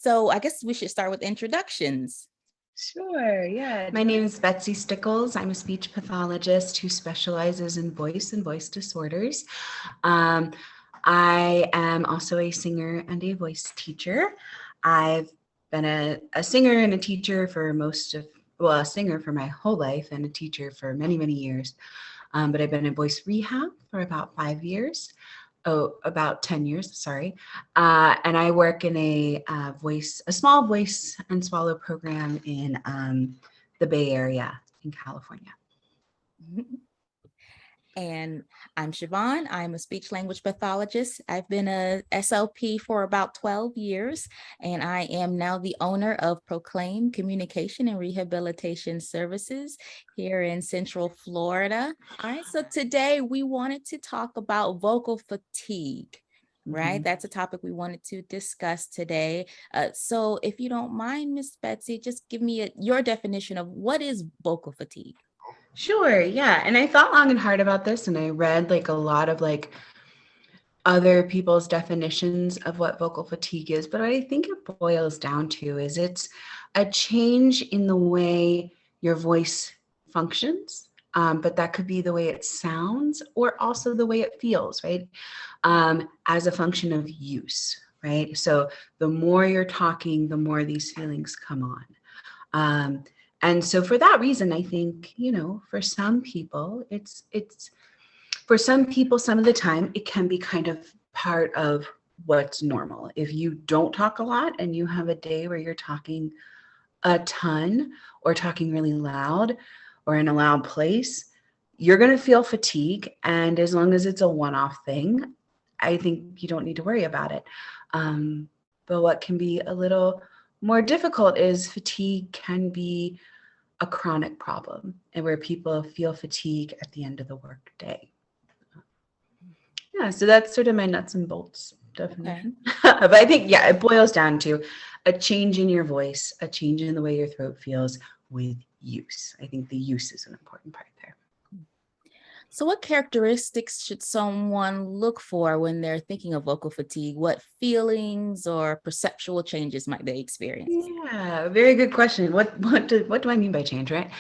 So I guess we should start with introductions. Sure, yeah. My name is Betsy Stickels. I'm a speech pathologist who specializes in voice and voice disorders. I am also a singer and a voice teacher. I've been a singer and a teacher for a singer for my whole life and a teacher for many, many years. But I've been in voice rehab for about 5 years. Oh, about 10 years, sorry. And I work in a small voice and swallow program in the Bay Area in California. And I'm Shavonne. I'm a speech language pathologist. I've been a SLP for about 12 years, and I am now the owner of Proclaim Communication and Rehabilitation Services here in Central Florida. All right, so today we wanted to talk about vocal fatigue. Right, that's a topic we wanted to discuss today. So if you don't mind, Miss Betsy, just give me your definition of what is vocal fatigue. Sure, yeah. And I thought long and hard about this, and I read a lot of other people's definitions of what vocal fatigue is. But what I think it boils down to is it's a change in the way your voice functions. But that could be the way it sounds or also the way it feels, right? As a function of use, right? So the more you're talking, the more these feelings come on. And so for that reason, I think, for some people, for some people, some of the time, it can be kind of part of what's normal. If you don't talk a lot and you have a day where you're talking a ton or talking really loud or in a loud place, you're going to feel fatigue. And as long as it's a one-off thing, I think you don't need to worry about it. But what can be a little more difficult is fatigue can be a chronic problem and where people feel fatigue at the end of the workday. Yeah, so that's sort of my nuts and bolts definition. Okay. But I think, yeah, it boils down to a change in your voice, a change in the way your throat feels with use. I think the use is an important part there. So what characteristics should someone look for when they're thinking of vocal fatigue? What feelings or perceptual changes might they experience? Yeah, very good question. What do I mean by change, right?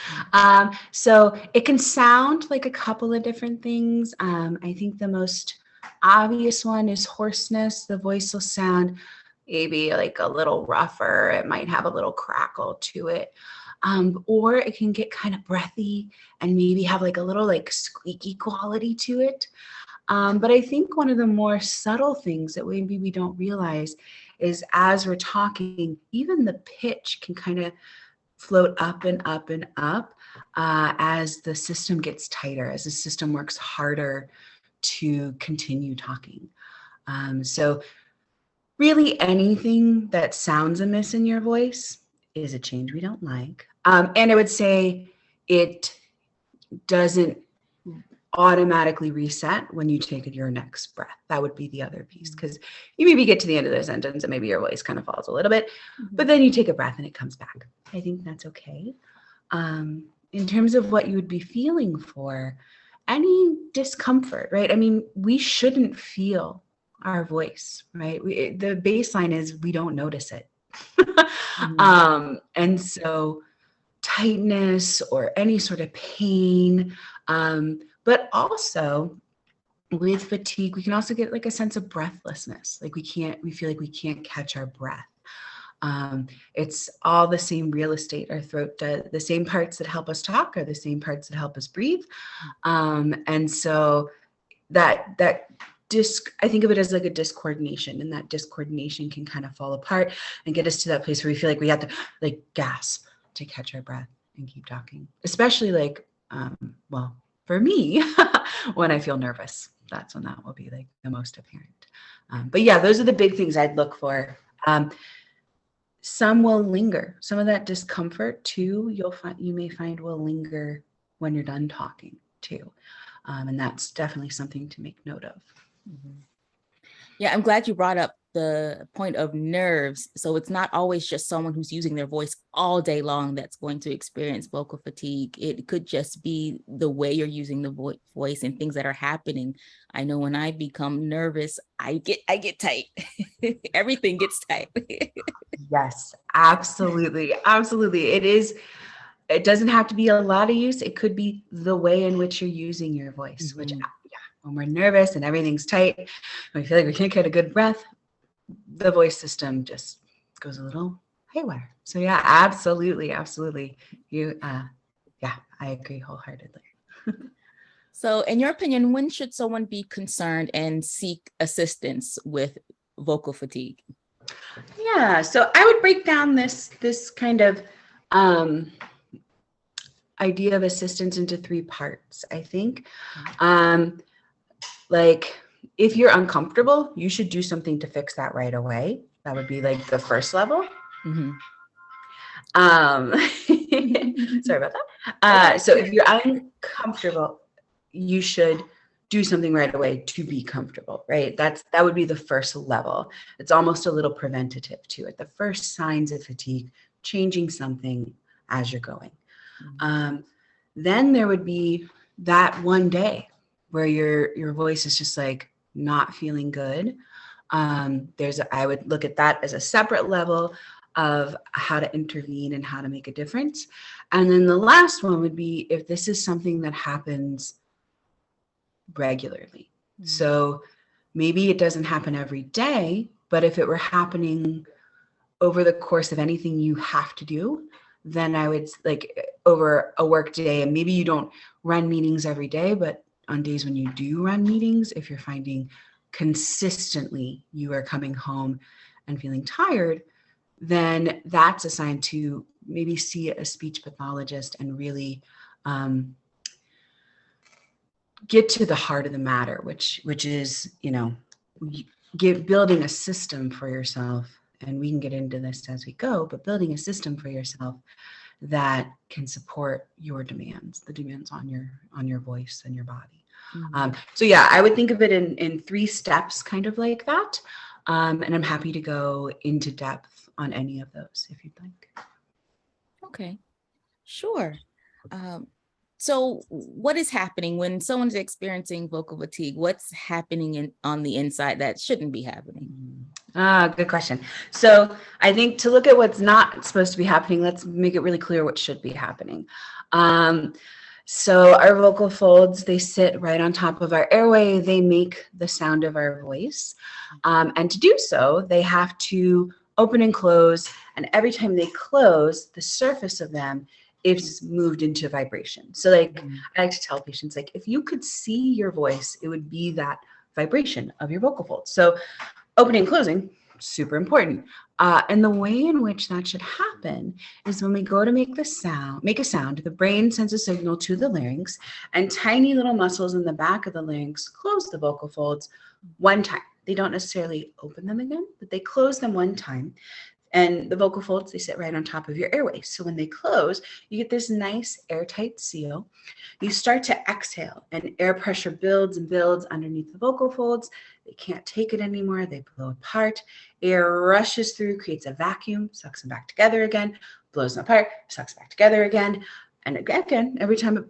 So it can sound like a couple of different things. I think the most obvious one is hoarseness. The voice will sound maybe like a little rougher. It might have a little crackle to it. Or it can get kind of breathy and maybe have a little squeaky quality to it. But I think one of the more subtle things that maybe we don't realize is as we're talking, even the pitch can kind of float up and up and up as the system gets tighter, as the system works harder to continue talking. So really anything that sounds amiss in your voice is a change we don't like. And I would say it doesn't automatically reset when you take your next breath. That would be the other piece, because you maybe get to the end of the sentence and maybe your voice kind of falls a little bit, but then you take a breath and it comes back. I think that's okay. In terms of what you would be feeling for, any discomfort, right? I mean, we shouldn't feel our voice, right? The baseline is we don't notice it. And so tightness or any sort of pain, but also with fatigue, we can also get a sense of breathlessness. We feel like we can't catch our breath. It's all the same real estate our throat does. The same parts that help us talk are the same parts that help us breathe. And so that I think of it as a discoordination, and that discoordination can kind of fall apart and get us to that place where we feel like we have to gasp to catch our breath and keep talking, especially well, for me, when I feel nervous, that's when that will be the most apparent. But yeah, those are the big things I'd look for. Some will linger. Some of that discomfort too, you may find will linger when you're done talking too. And that's definitely something to make note of. Yeah, I'm glad you brought up the point of nerves. So it's not always just someone who's using their voice all day long that's going to experience vocal fatigue. It could just be the way you're using the voice and things that are happening. I know when I become nervous, I get tight. Everything gets tight. Yes, absolutely. Absolutely. It doesn't have to be a lot of use. It could be the way in which you're using your voice, which, Mhm. yeah, when we're nervous and everything's tight, we feel like we can't get a good breath, the voice system just goes a little haywire. So yeah, absolutely. Absolutely. Yeah, I agree wholeheartedly. So, in your opinion, when should someone be concerned and seek assistance with vocal fatigue? Yeah, so I would break down this kind of um, idea of assistance into three parts, I think. Um, like if you're uncomfortable, you should do something to fix that right away. That would be like the first level. Mhm. Um, sorry about that. Okay. So if you're uncomfortable, you should do something right away to be comfortable, right? That would be the first level. It's almost a little preventative to it. The first signs of fatigue, changing something as you're going. Mhm. Um, then there would be that one day where your voice is just like not feeling good. I would look at that as a separate level of how to intervene and how to make a difference. And then the last one would be if this is something that happens regularly. Mhm. So maybe it doesn't happen every day, but if it were happening over the course of anything you have to do, then I would like over a work day, and maybe you don't run meetings every day, but on days when you do run meetings, if you're finding consistently you are coming home and feeling tired, then that's a sign to maybe see a speech pathologist and really um, get to the heart of the matter, which is, building a system for yourself. And we can get into this as we go, but building a system for yourself that can support your demands, the demands on your voice and your body. Mhm. So yeah, I would think of it in three steps, kind of like that. And I'm happy to go into depth on any of those if you'd like. Okay, sure. Um, so what is happening when someone's experiencing vocal fatigue? What's happening on the inside that shouldn't be happening? Good question. So I think to look at what's not supposed to be happening, let's make it really clear what should be happening. Um, so our vocal folds, they sit right on top of our airway. They make the sound of our voice. And to do so, they have to open and close. And every time they close, the surface of them is moved into vibration. So like Mhm. I like to tell patients, like if you could see your voice, it would be that vibration of your vocal folds. So opening and closing, super important. And the way in which that should happen is when we go to make a sound, the brain sends a signal to the larynx, and tiny little muscles in the back of the larynx close the vocal folds one time. They don't necessarily open them again, but they close them one time. And the vocal folds, they sit right on top of your airway. So when they close, you get this nice airtight seal. You start to exhale, and air pressure builds and builds underneath the vocal folds. They can't take it anymore. They blow apart. Air rushes through, creates a vacuum, sucks them back together again, blows them apart, sucks back together again. And again, every time it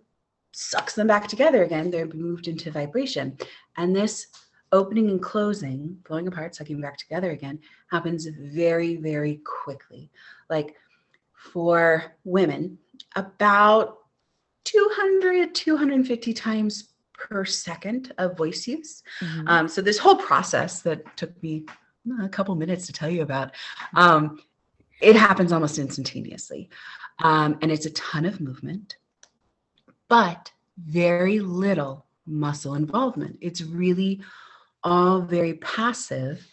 sucks them back together again, they're moved into vibration. And this opening and closing, blowing apart, sucking back together again, happens very, very quickly. Like for women, about 200, 250 times per second of voice use. Mhm. So this whole process that took me a couple minutes to tell you about, it happens almost instantaneously. And it's a ton of movement, but very little muscle involvement. It's really all very passive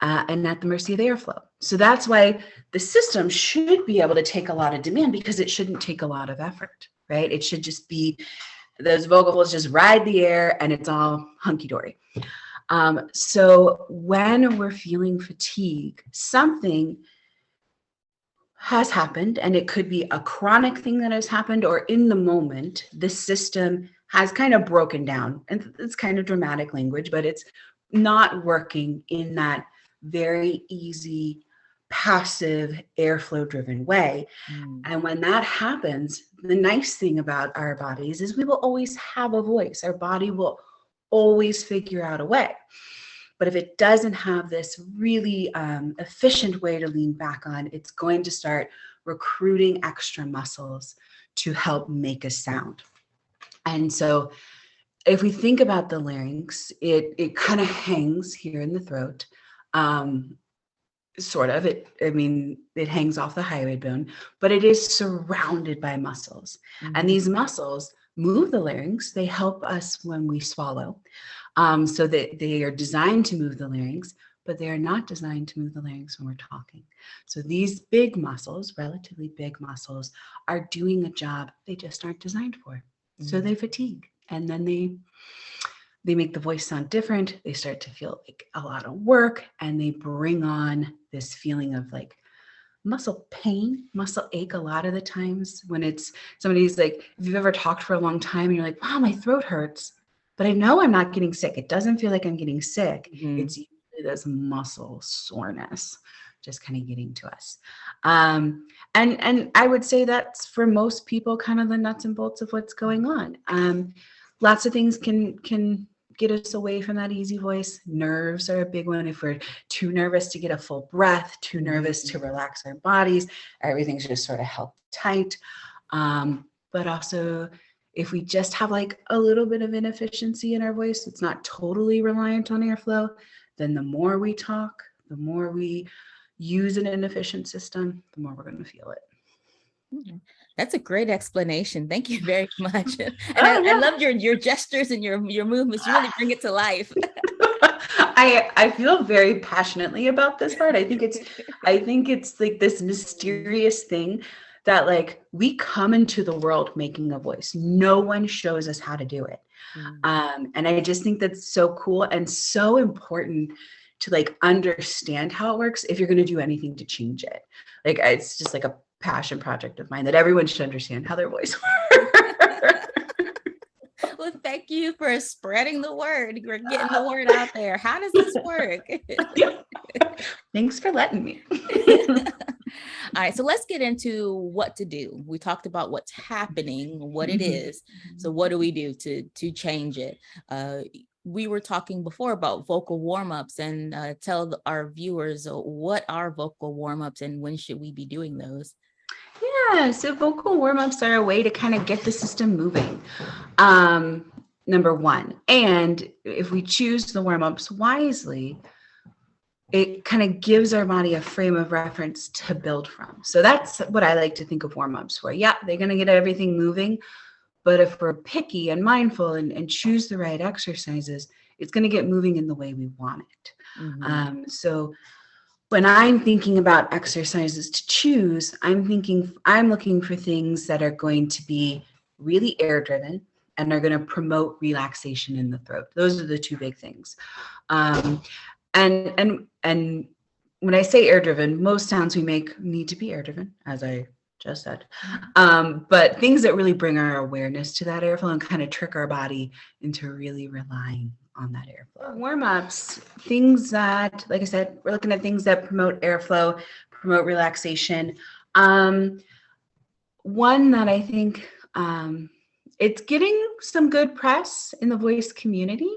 and at the mercy of the airflow. So that's why the system should be able to take a lot of demand because it shouldn't take a lot of effort, right? It should just be those vocal folds just ride the air and it's all hunky dory. So when we're feeling fatigue, something has happened, and it could be a chronic thing that has happened, or in the moment, the system has kind of broken down. And it's kind of dramatic language, but it's not working in that very easy, passive, airflow driven way. Mm. And when that happens, the nice thing about our bodies is we will always have a voice. Our body will always figure out a way. But if it doesn't have this really efficient way to lean back on, it's going to start recruiting extra muscles to help make a sound. And so if we think about the larynx, it kind of hangs here in the throat. Um, Sort of. It hangs off the hyoid bone, but it is surrounded by muscles. And Mhm. these muscles move the larynx. They help us when we swallow. So that they are designed to move the larynx, but they are not designed to move the larynx when we're talking. So these big muscles, relatively big muscles, are doing a job they just aren't designed for. So Mm. they fatigue, and then they make the voice sound different. They start to feel like a lot of work, and they bring on this feeling of like muscle pain, muscle ache a lot of the times when it's somebody's like, if you've ever talked for a long time and you're like, wow, my throat hurts, but I know I'm not getting sick. It doesn't feel like I'm getting sick. Mhm. It's usually this muscle soreness just kind of getting to us. And I would say that's for most people kind of the nuts and bolts of what's going on. Lots of things can get us away from that easy voice. Nerves are a big one. If we're too nervous to get a full breath, too nervous to Mhm. relax our bodies, everything's just sort of held tight. But also, if we just have like a little bit of inefficiency in our voice, it's not totally reliant on airflow, then the more we talk, the more we use an inefficient system, the more we're going to feel it. Mhm. That's a great explanation. Thank you very much. And Oh, I yeah. love your gestures and your movements. You really bring it to life. I feel very passionately about this part. I think it's like this mysterious thing that like we come into the world making a voice. No one shows us how to do it. Mm. And I just think that's so cool and so important to like understand how it works if you're going to do anything to change it. Like it's just like a passion project of mine that everyone should understand how their voice works. Well, thank you for spreading the word. You're getting the word out there. How does this work? Thanks for letting me. All right, so let's get into what to do. We talked about what's happening, what it Mhm. is. So what do we do to change it? We were talking before about vocal warm-ups, and our viewers what are vocal warm-ups and when should we be doing those? Yeah, so vocal warm-ups are a way to kind of get the system moving. Um, Number one. And if we choose the warm-ups wisely, it kind of gives our body a frame of reference to build from. So that's what I like to think of warm-ups for. Yeah, they're going to get everything moving, but if we're picky and mindful and choose the right exercises, it's going to get moving in the way we want it. Mhm. So when I'm thinking about exercises to choose, I'm looking for things that are going to be really air driven and are going to promote relaxation in the throat. Those are the two big things. Um, and when I say air driven, most sounds we make need to be air driven, as I just said. But things that really bring our awareness to that airflow and kind of trick our body into really relying on that airflow. Warm ups, things that, like I said, we're looking at things that promote airflow, promote relaxation. Um, One that I think it's getting some good press in the voice community,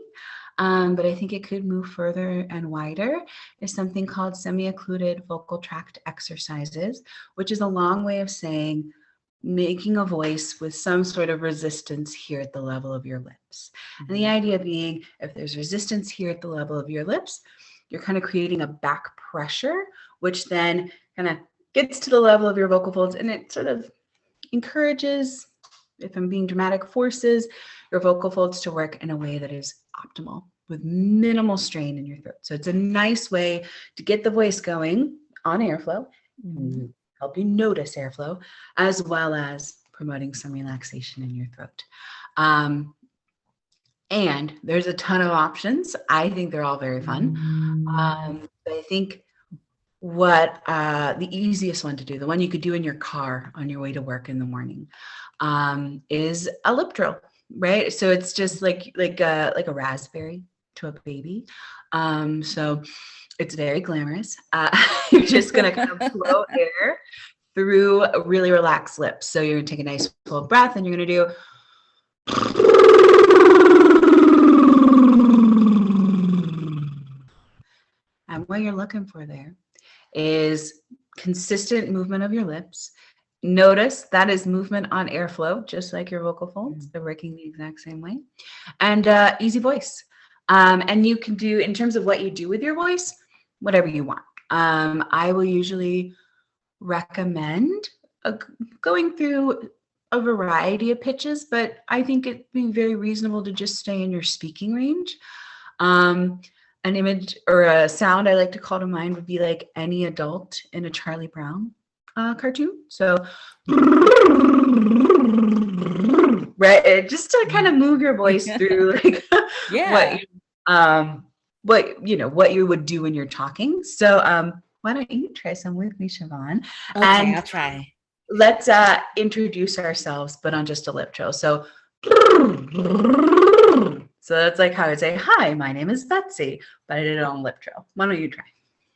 but I think it could move further and wider, is something called semi-occluded vocal tract exercises, which is a long way of saying making a voice with some sort of resistance here at the level of your lips. And the Mhm. idea being, if there's resistance here at the level of your lips, you're kind of creating a back pressure, which then kind of gets to the level of your vocal folds, and it sort of encourages, if I'm being dramatic, forces your vocal folds to work in a way that is optimal with minimal strain in your throat. So it's a nice way to get the voice going on airflow Mhm. and help you notice airflow, as well as promoting some relaxation in your throat. Um, and there's a ton of options. I think they're all very fun. But I think what the easiest one to do, the one you could do in your car on your way to work in the morning, is a lip drill, right? So it's just like a raspberry to a baby. So It's very glamorous. You're just going to kind of blow air through really relaxed lips. So you're going to take a nice full breath and you're going to do. And what you're looking for there is consistent movement of your lips. Notice that is movement on airflow, just like your vocal folds. They're working the exact same way. And easy voice. And you can do, in terms of what you do with your voice, whatever you want. I will usually recommend going through a variety of pitches, but I think it'd be very reasonable to just stay in your speaking range. An image or a sound I like to call to mind would be like any adult in a Charlie Brown cartoon. So, right, just to kind of move your voice through like what you would do when you're talking. So, why don't you try some with me, Shavonne? Okay, And I'll try. let's introduce ourselves, but on just a lip trill. So that's like how I'd say, hi, my name is Betsy, but I did it on lip trill. Why don't you try?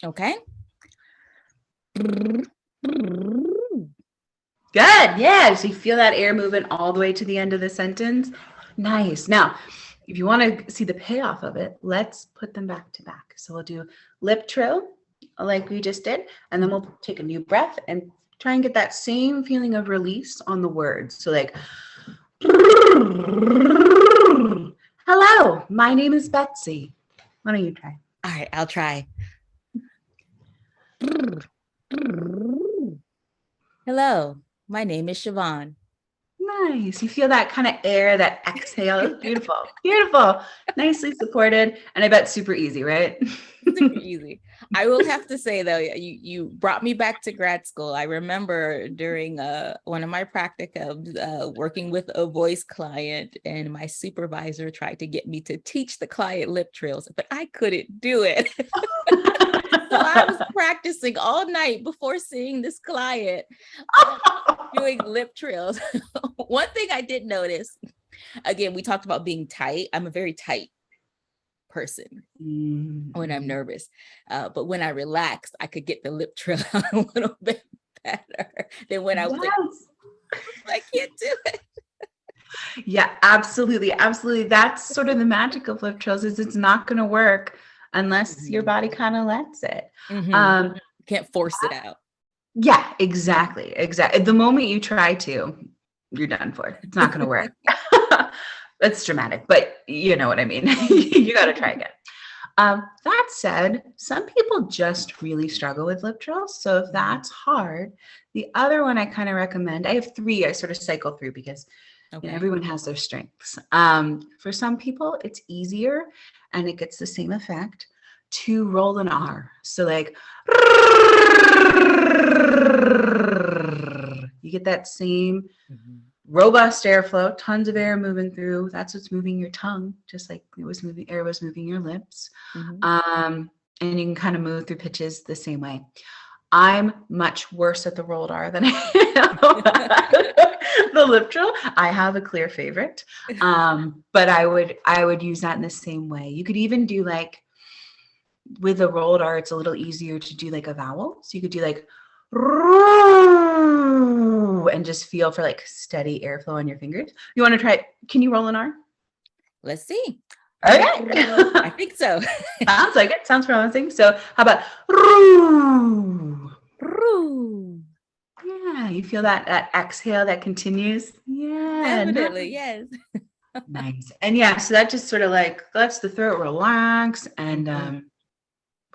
Okay. Good. Yeah. So you feel that air moving all the way to the end of the sentence. Nice. Now, if you want to see the payoff of it, let's put them back to back. So we'll do lip trill like we just did, and then we'll take a new breath and try and get that same feeling of release on the words. So like, hello, my name is Betsy. Why don't you try? All right, I'll try. Hello, my name is Shavonne. Nice. You feel that kind of air, that exhale. Beautiful. Beautiful. Nicely supported. And I bet super easy, right? Super easy. I will have to say though, you brought me back to grad school. I remember during one of my practicums working with a voice client, and my supervisor tried to get me to teach the client lip trills, but I couldn't do it. So I was practicing all night before seeing this client doing lip trills. One thing I did notice, again, we talked about being tight. I'm a very tight person when I'm nervous. But when I relaxed, I could get the lip trill out a little bit better than when I was like, I can't do it. Yeah, absolutely. Absolutely. That's sort of the magic of lip trills, is it's not going to work unless your body kind of lets it. Can't force it out. Yeah, exactly. Exactly. The moment you try to, you're done for. It's not going to work. That's dramatic, but you know what I mean. You got to try again. That said, some people just really struggle with lip trills. So if that's hard, the other one I kind of recommend, I have 3 I sort of cycle through because everyone has their strengths. For some people, it's easier and it gets the same effect to roll an R. So like, you get that same robust airflow, tons of air moving through. That's what's moving your tongue, just like air was moving your lips. And you can kind of move through pitches the same way. I'm much worse at the rolled R than I am the lip trill. I have a clear favorite, but I would use that in the same way. You could even do like, with a rolled R, it's a little easier to do like a vowel. So you could do like, and just feel for like steady airflow on your fingers. You want to try it? Can you roll an R? Let's see. Okay. I think so. Sounds like it. Sounds promising. So how about yeah, you feel that exhale that continues? Yeah. Definitely, yes. Nice. And yeah, so that just sort of like lets the throat relax and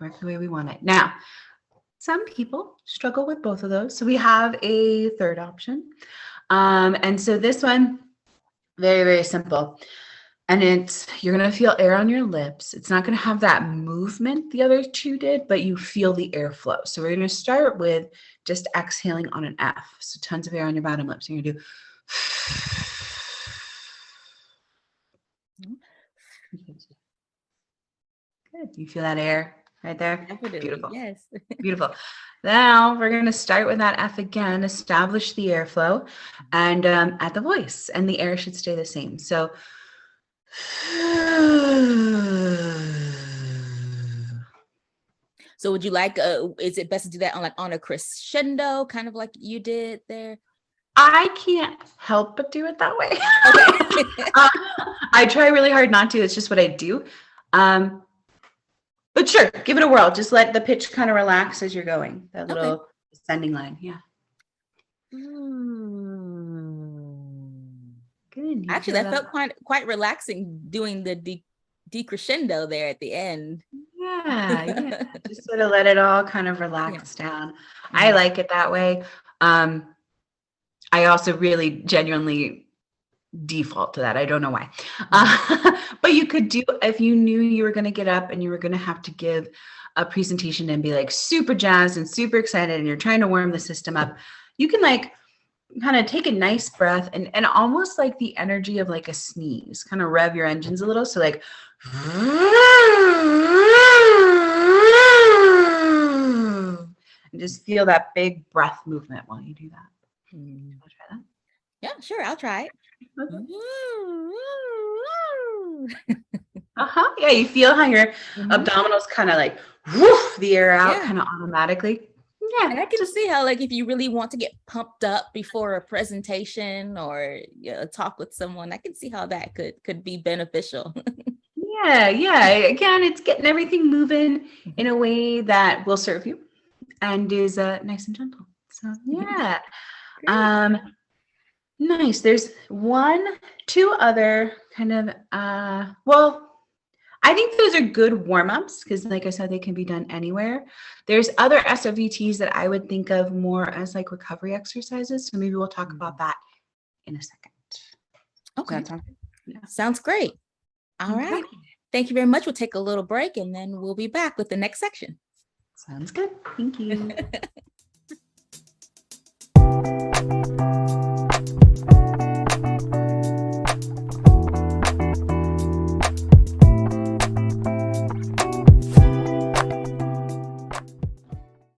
work the way we want it. Now, some people struggle with both of those. So we have a third option. And so this one, very, very simple. And you're going to feel air on your lips. It's not going to have that movement the other 2 did, but you feel the airflow. So we're going to start with just exhaling on an F. So tons of air on your bottom lips. You're going to do. Good. You feel that air right there? Definitely. Beautiful. Yes. Beautiful. Now we're going to start with that F again, establish the airflow, and at the voice, and the air should stay the same. So So would you like, is it best to do that on like on a crescendo, kind of like you did there? I can't help but do it that way. Okay. Uh, I try really hard not to. It's just what I do. Um, but sure, give it a whirl. Just let the pitch kind of relax as you're going. That Okay. little ascending line. Yeah. Mm. Good. You Actually, feel that that? felt quite relaxing doing the decrescendo there at the end. Yeah. Yeah. Just sort of let it all kind of Yeah. relax down. I Mhm. like it that way. I also really genuinely default to that. I don't know why. Mhm. But you could do, if you knew you were going to get up and you were going to have to give a presentation and be like super jazzed and super excited and you're trying to warm the system up, you can like kind of take a nice breath and almost like the energy of like a sneeze, kind of rev your engines a little. So like, and just feel that big breath movement while you do that. Mhm. Wanna try Yeah, sure. I'll try it. that? Okay. Mhm. Uh-huh. Yeah, you feel how your Mhm. abdominals kind of like woof the air out Yeah. kind of automatically. Yeah, And I can just see how, like, if you really want to get pumped up before a presentation or talk with someone, I can see how that could be beneficial. yeah, yeah. Again, it's getting everything moving in Mhm. a way that will serve you and is nice and gentle. So yeah. Great. Um, nice. There's two other kind of well, I think those are good warm-ups because like I said, they can be done anywhere. There's other SOVTs that I would think of more as like recovery exercises. So maybe we'll talk about Mhm. that in a second. Does Okay. that sound good? Yeah. Sounds great. All Okay. right. Thank you very much. We'll take a little break and then we'll be back with the next section. Sounds good. Thank you.